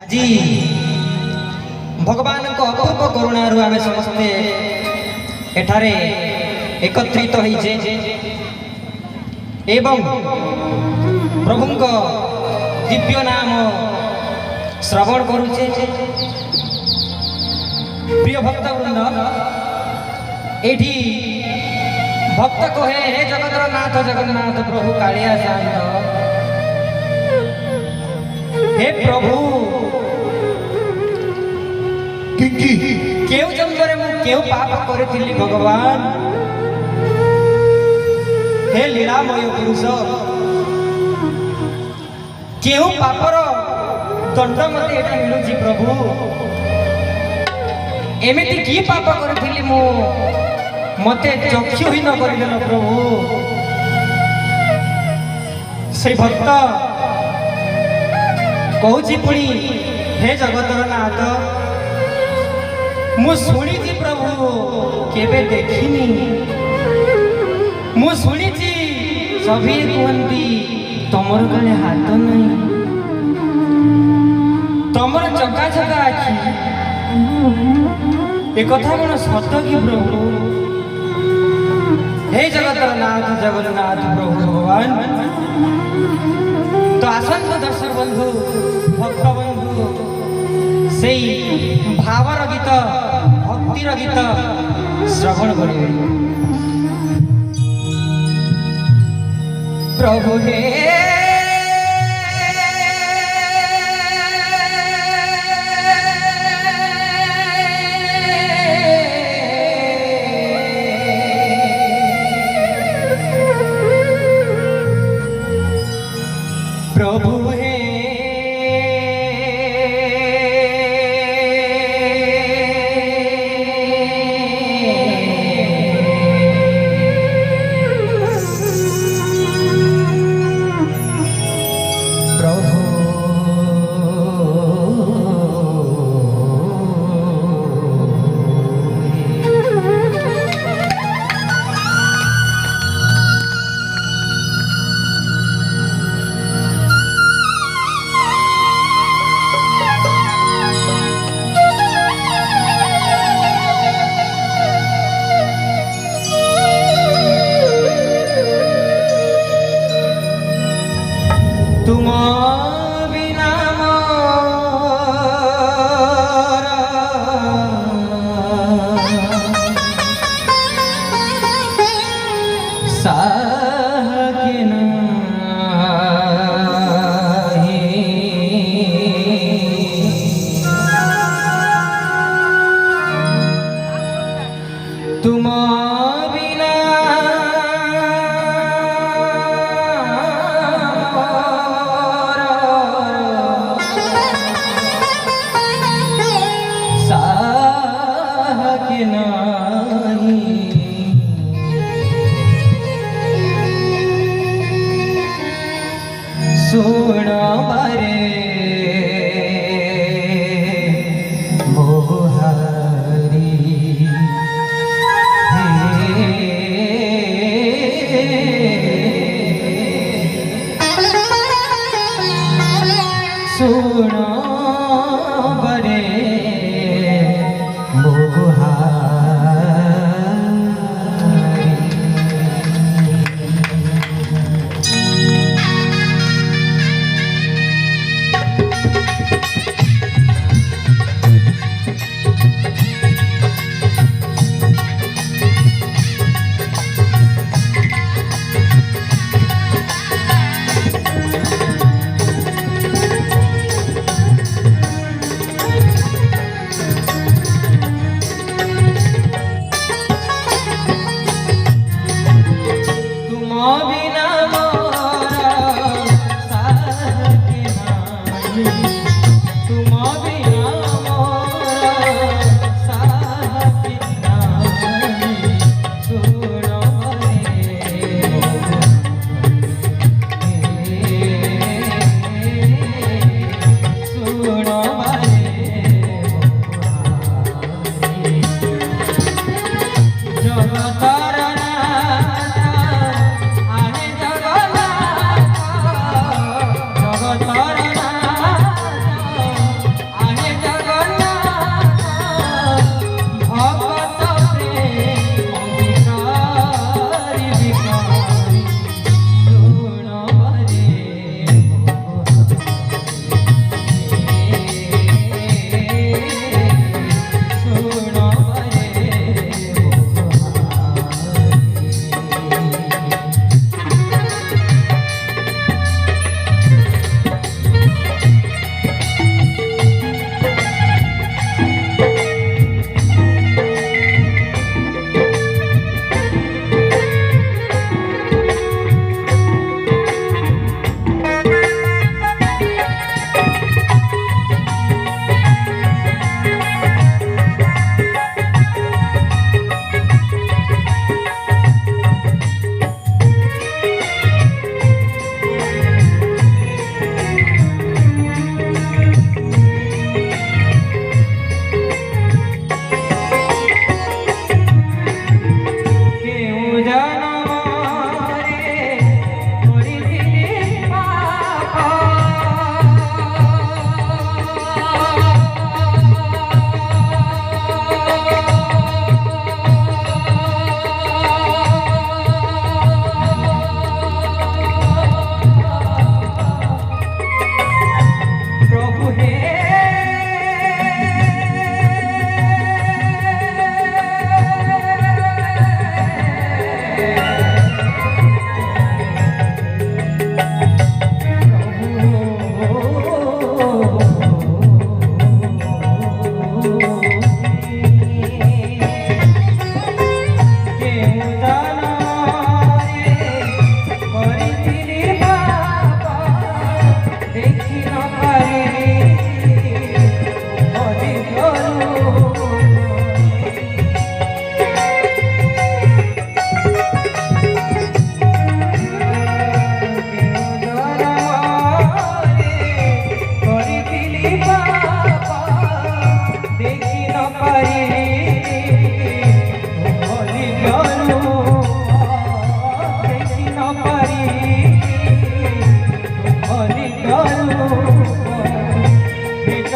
आज भगवान को अपूर्व करुणार आम समस्ते एठारे एकत्रित होइछे एवं प्रभु दिव्य नाम श्रवण करुचे। प्रिय भक्तवृंद एठी भक्त कहे हे जगतर नाथ जगन्नाथ प्रभु कालिया शांत हे प्रभु केउ जन्मरे मु केउ पाप करिथिली भगवान हे लीलामय पुरुष केउ पापर दंड मते एटा मिलुची प्रभु एमिति की पाप करिथिली मु मते चक्षुहीन करदेल प्रभु। से भक्त कहूची पुणी हे जगतर नाथ मु शुणी प्रभु केबे देखिनी मु शुणी सभी कहती तमर गले हाथ नहीं तमर चका चका आखि एक कथा कौन सत कि प्रभु हे जगतर नाथ जगन्नाथ प्रभु भगवान। तो आसंत दर्शक बंधु भक्त बंधु से भावर गीत भक्तिर गीत श्रवण करेंगे। प्रभु हे प्रभु हे तुम बिना साके तुम सुन बारे मोहारी सुन बारे मोहारी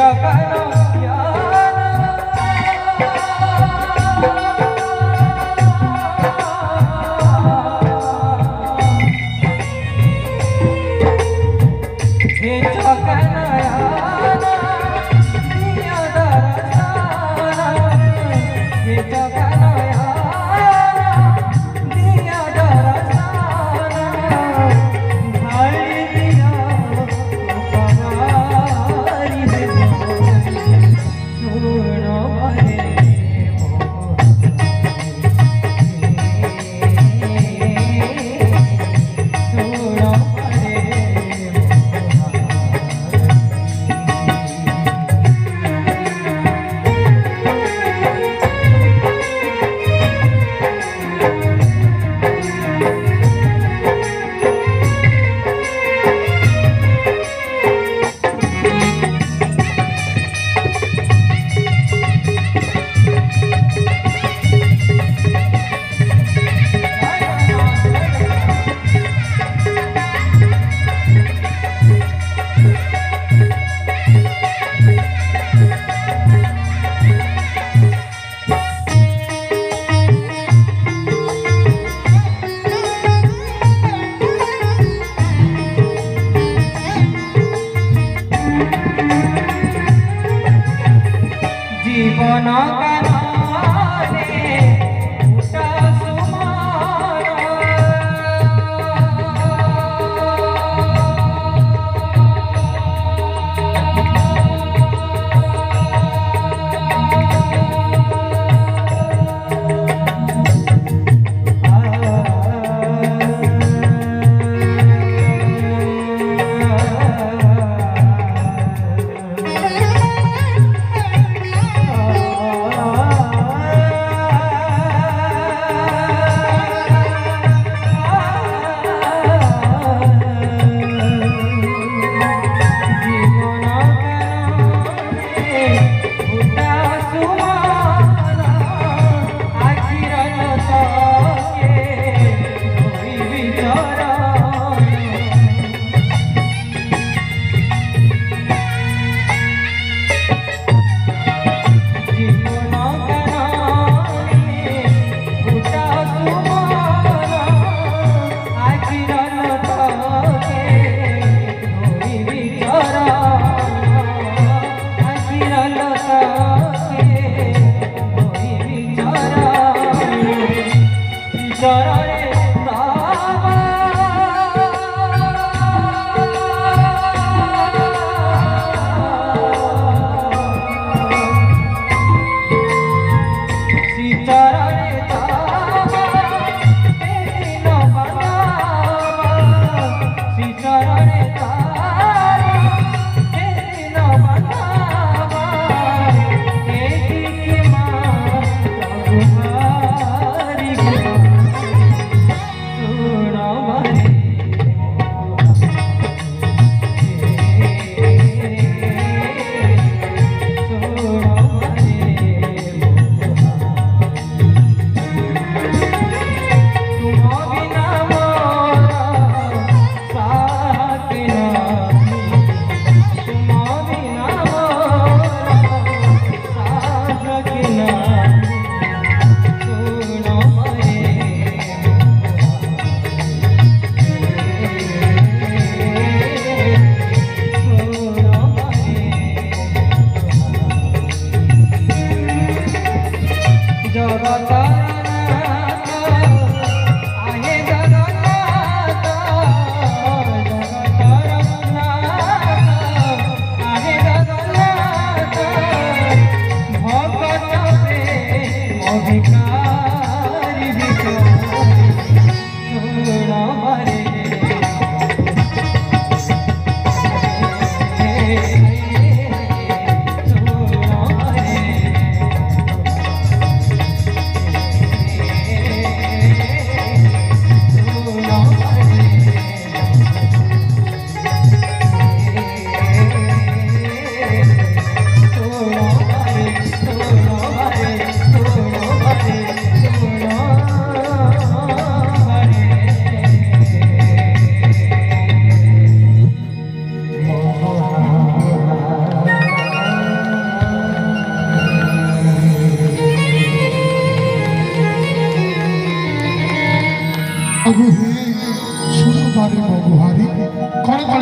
जगनो जीवन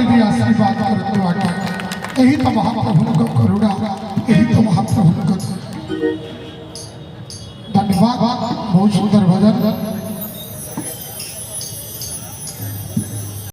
विधि आशीर्वाद करते आगे यही तो महाप्रभु को करुणा यही तो महाप्रभु को धन्यवाद। बहुत सुंदर भजन।